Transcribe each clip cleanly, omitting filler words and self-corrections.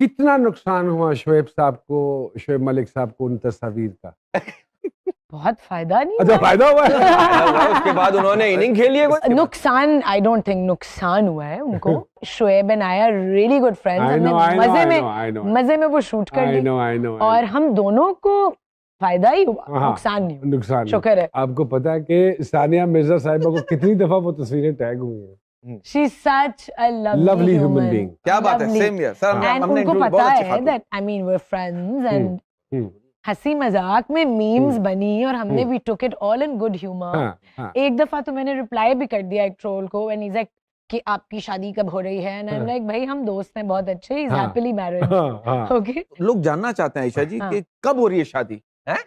कितना नुकसान हुआ शोएब मलिक साहब को उन तस्वीर का? बहुत फायदा नहीं अच्छा, हुआ। फायदा हुआ है। उसके बाद उन्होंने इनिंग खेली है कोई? नुकसान, आई डोंट थिंक नुकसान हुआ है उनको। Shoaib and I R really good friends. I know, हमने I know, मजे I में know, I know. मजे में वो शूट कर I the know, I know, I और know. हम दोनों को फायदा ही हुआ, हाँ, नुकसान नहीं हुआ। नुकसान नहीं। शुक्र है। आपको पता है कि सानिया मिर्जा साहिबा को कितनी दफा वो तस्वीरें टैग हुई हैं? She is such a lovely, Lovely human human being. क्या बात है, Lovely. same here. Sir, And हमने उनको interview पता बहुत अच्छे है खाते that I mean we're friends and हम्म, हंसी मजाक में मीम्स बनी और हमने हम्म। we took it all in good humor। हाँ, हाँ, एक दफा तो मैंने रिप्लाई भी कर दिया एक ट्रोल को and he's like कि आपकी शादी कब हो रही है and I'm like भाई हम दोस्त हैं बहुत अच्छे, he's हाँ। happily married। हाँ, हाँ। Okay, लोग जानना चाहते हैं आयशा जी हाँ। कि कब हो रही है शादी?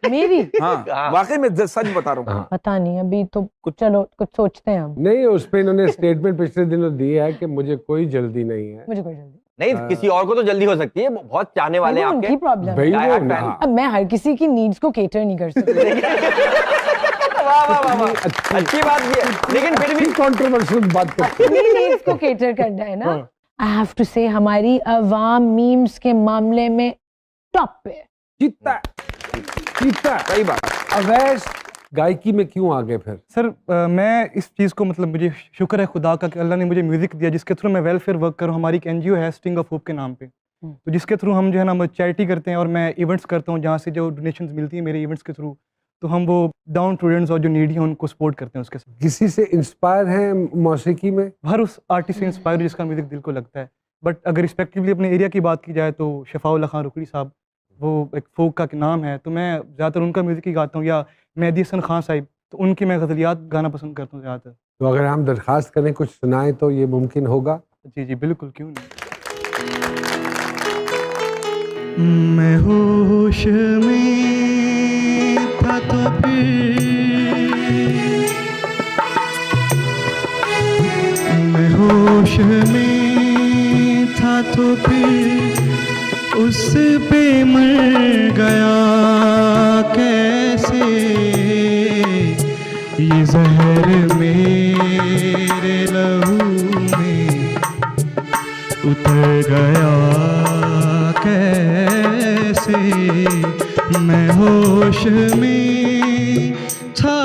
मेरी हाँ, वाकई में सच बता रहा हूँ। हाँ। पता नहीं अभी तो चलो कुछ सोचते हैं हम। नहीं, उस पे इन्होंने स्टेटमेंट पिछले दिनों दी है कि मुझे कोई जल्दी नहीं है। मुझे कोई जल्दी नहीं, किसी और को तो जल्दी हो सकती है, बहुत चाहने वाले हैं वो आपके। उनकी प्रॉब्लम भाई है। वो fan। हाँ। अब मैं हर किसी की नीड्स को केटर नहीं कर सकती। वाह वाह वाह वाह, अच्छी बात भी है, लेकिन फिर भी कंट्रोवर्शियल बात करते हैं। अपनी नीड्स को केटर करना है ना। हाँ। आई हैव टू से हमारी अवाम मीम्स के मामले में टॉप पे है। जीतता सही बात। अवैस गायकी में क्यों आ गए फिर? सर मैं इस चीज़ को मतलब मुझे शुक्र है खुदा का कि अल्लाह ने मुझे म्यूज़िक दिया जिसके थ्रू मैं वेलफेयर वर्क कर रहा हूँ। हमारी एक एनजीओ है स्टिंग ऑफ होप के नाम पे, तो जिसके थ्रू हम जो है ना चैरिटी करते हैं और मैं इवेंट्स करता हूँ जहाँ से जो डोनेशंस मिलती हैं मेरे इवेंट्स के थ्रू, तो हम वो डाउन स्टूडेंट्स और जो नीडी हैं उनको सपोर्ट करते हैं उसके साथ। किसी से इंस्पायर है मौसीकी में? हर उस आर्टिस्ट से इंस्पायर जिसका म्यूज़िक दिल को लगता है। बट अगर रिस्पेक्टिवली अपने एरिया की बात की जाए तो शफाउल्लाह खान रुकड़ी साहब, वो एक फोक का नाम है, तो मैं ज़्यादातर उनका म्यूज़िक ही गाता हूँ, या मेहदी हसन खान साहिब, तो उनकी मैं गज़लियात गाना पसंद करता हूँ ज़्यादातर। तो अगर हम दरखास्त करें कुछ सुनाएं तो ये मुमकिन होगा? जी जी बिल्कुल, क्यों नहीं। मैं होश में था तो फिर मैं होश में था तो फिर उस पे मर गया कैसे, ये जहर मेरे लहू में उतर गया कैसे, मैं होश में था।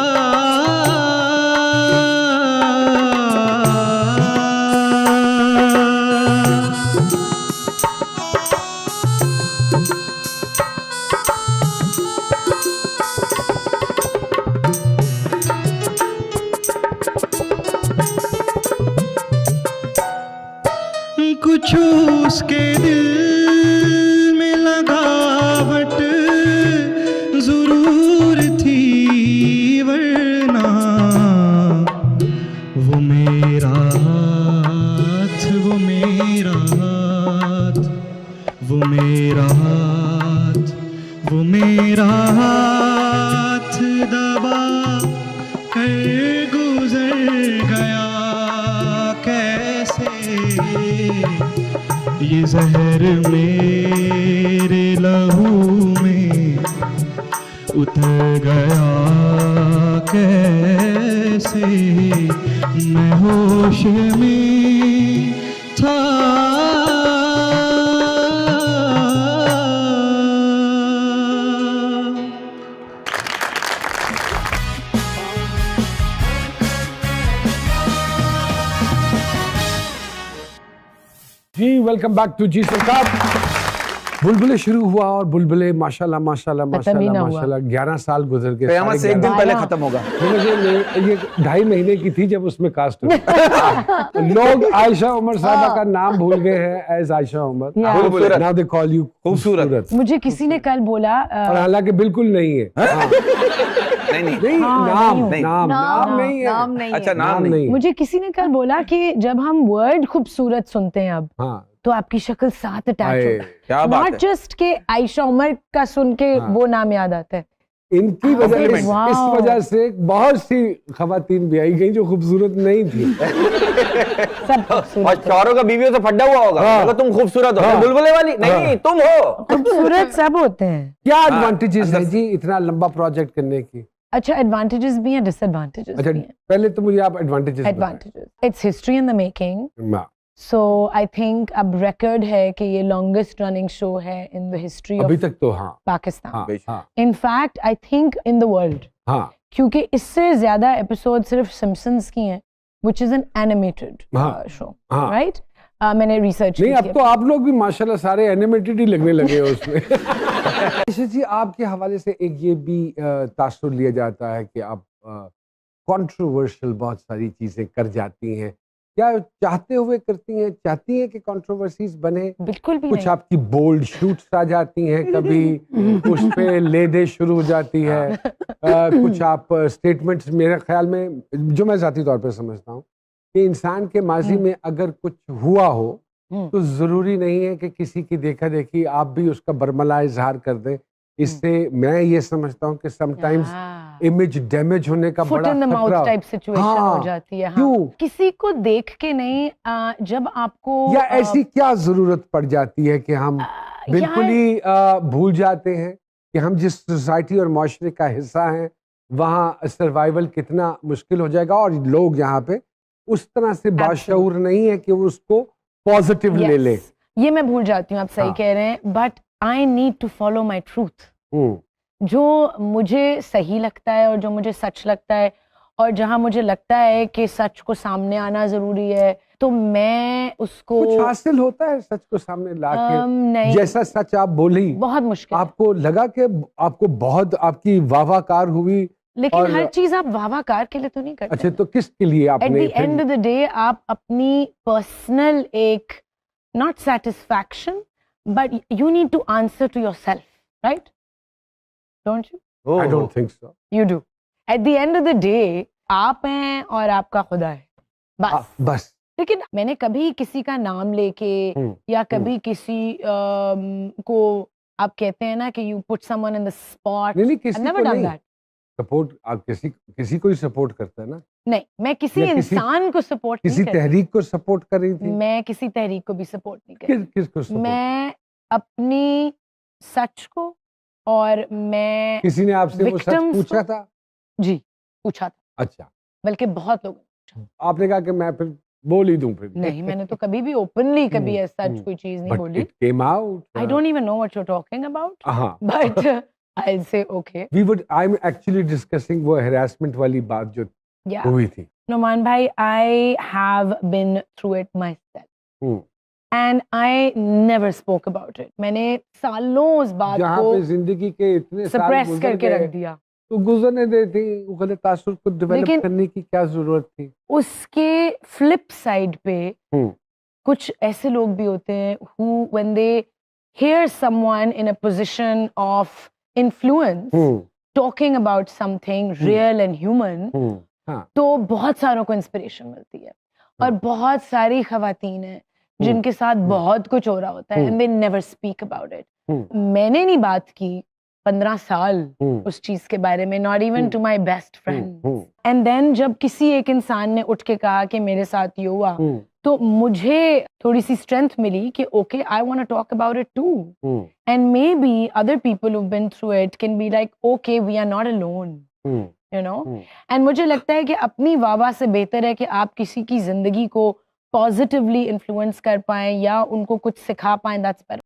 कुछ उसके दिल में लगावट जरूर थी, वरना वो मेरा हाथ, वो मेरा हाथ, वो मेरा हाथ, वो मेरा हाथ दबा कर गुजर गया कैसे, ये जहर मेरे लहू में उतर गया कैसे, मैं होश में था। जी वेलकम बैक टू जी सरकार। बुलबुले शुरू हुआ और बुलबुले माशाल्लाह माशाल्लाह खत्म ही माशाल्लाह ना हुआ। माशाल्लाह 11 साल गुजर गए। कयामत से एक दिन पहले खत्म होगा। ये 2.5 महीने की थी जब उसमें कास्ट हुई। लोग आयशा उमर साहबा का नाम भूल गए हैं एज आयशा उमर। खूबसूरत। नाउ दे कॉल यू खूबसूरत। मुझे किसी ने कल बोला और हालांकि बिल्कुल नहीं है। हाँ। नहीं नहीं, नहीं हाँ, नाम नहीं, नाम नाम नहीं है। नाम नहीं अच्छा है। नाम नहीं। मुझे किसी ने कल बोला कि जब हम वर्ड खूबसूरत सुनते हैं अब हाँ तो आपकी शक्ल साथ अटैच आए। होता है। क्या बात नॉट है। जस्ट के आयशा उमर का सुन के हाँ। वो नाम याद आता है। इनकी वजह Compliment. इस वजह से बहुत सी खवातीन भी आई गई जो खूबसूरत नहीं थी। सब और खूबसूरत है। शौहरों का बीवियों से फड्डा हुआ होगा। हाँ। मतलब तुम खूबसूरत हो। हाँ। बुलबुले वाली नहीं, हाँ। तुम हो। खूबसूरत सब होते हैं। क्या एडवांटेजेस है जी इतना लंबा प्रोजेक्ट करने की? अच्छा एडवांटेजेस भी हैं, डिसएडवांटेजेस अच्छा भी हैं। पहले तो मुझे आप advantages advantages, it's history in the making. So I think अब रिकॉर्ड है कि ये लॉन्गेस्ट रनिंग शो है इन द हिस्ट्री अभी ऑफ तक तो हाँ पाकिस्तान, हाँ हाँ in fact I think in the world, हाँ क्योंकि इससे ज्यादा एपिसोड सिर्फ सिम्पसन्स की हैं, व्हिच इज एन एनिमेटेड हाँ, शो, हाँ। राइट? मैंने रिसर्च नहीं, की अब थी तो आप लोग भी माशाल्लाह सारे एनिमेटेड ही लगने लगे हो उसमें। आयशा जी, आपके हवाले से एक ये भी तासुर लिया जाता है कि आप कंट्रोवर्शियल बहुत सारी चीजें कर जाती हैं, क्या चाहते हुए करती हैं? चाहती हैं कि कंट्रोवर्सीज बने? बिल्कुल भी कुछ नहीं। आपकी बोल्ड शूट्स आ जाती हैं, कभी उस पे लेदे शुरू हो जाती है, कुछ आप स्टेटमेंट्स, मेरे ख्याल में जो मैं ज़ाती तौर पे समझता हूँ कि इंसान के माजी में अगर कुछ हुआ हो तो ज़रूरी नहीं है कि किसी की देखा देखी आप भी उसका बरमला इजहार कर दें। इससे मैं ये समझता हूँ कि समटाइम्स इमेज डैमेज होने का फुट बड़ा इन द माउथ खतरा। टाइप सिचुएशन हाँ, हो जाती है। हाँ। क्यों? किसी को देख के नहीं, जब आपको या ऐसी क्या जरूरत पड़ जाती है कि हम बिल्कुल ही भूल जाते हैं कि हम जिस सोसाइटी और माशरे का हिस्सा हैं वहाँ सर्वाइवल कितना मुश्किल हो जाएगा, और लोग यहाँ पे उस तरह से बाशऊर नहीं है कि वो उसको पॉजिटिव ले ले। ये मैं भूल जाती हूँ, आप सही हाँ। कह रहे हैं, but I need to follow my truth. जो मुझे सही लगता है और जो मुझे सच लगता है, और जहां मुझे लगता है कि सच को सामने आना जरूरी है, तो मैं उसको कुछ हासिल होता है सच को सामने लाके? नहीं, जैसा सच आप बोली, बहुत मुश्किल है। आपको लगा कि आपको बहुत आपकी वाहवाकार हुई? लेकिन और हर चीज आप वाहवाकार के लिए तो नहीं करते। अच्छा, तो किसके लिए एट आपने the end of the day आप अपनी पर्सनल एक not satisfaction, but you need to answer to yourself, right? Don't you? I don't think so. You do. At the end of the day आप हैं और आपका खुदा है, बस। बस। लेकिन मैंने कभी किसी का नाम लेके या कभी किसी को, आप कहते हैं ना कि you put someone in the spot, नहीं, किसी नेवर को डन नहीं। दैट। सपोर्ट आप किसी को ही सपोर्ट करता है ना? नहीं, मैं किसी या इंसान को सपोर्ट किसी नहीं करती। तहरीक को सपोर्ट कर रही थी? मैं किसी तहरीक को भी सपोर्ट नहीं करती। किसको सपोर्ट? मैं अपनी सच को, और मैं किसी ने आपसे वो सच victims पूछा को- था? जी पूछा था, अच्छा, बल्कि बहुत लोग। आपने कहा कि मैं फिर बोल ही दूं फिर? नहीं, मैंने तो कभी भी ओपनली कभी ऐसा हम्म, कोई चीज नहीं बट बोली। It came out. I don't even know what you are talking about, हाँ, but I will say okay. I am actually discussing वो हैरेसमेंट वाली बात जो या हुई थी। नुमान भाई, I have been through it myself and I never spoke about it. मैंने सालों उस बात जहाँ को पे जिंदगी के इतने साल सप्रेस गुजर करके गए, रख दिया। तो गुजरने देती, वो गलत तासुर को डेवलप लेकिन करने की क्या जरूरत थी? उसके फ्लिप साइड पे हम्म, कुछ ऐसे लोग भी होते हैं who when they hear someone in a position of influence talking about something real and human, हाँ, तो बहुत सारों को इंस्पिरेशन मिलती है। और बहुत सारी खवातीन हैं जिनके साथ बहुत कुछ हो रहा होता है and they never speak about it. मैंने नहीं बात की 15 साल उस चीज के बारे में, not even to my best friend. And then जब किसी एक इंसान ने उठ के कहा कि मेरे साथ ये हुआ, तो मुझे थोड़ी सी स्ट्रेंथ मिली कि okay, I want to talk about it too, and maybe other people who been through it can be like okay, we are not alone, you know. And मुझे लगता है कि अपनी वाह से बेहतर है कि आप किसी की जिंदगी को पॉजिटिवली इन्फ्लुएंस कर पाएं या उनको कुछ सिखा पाएं, दैट्स बेटर।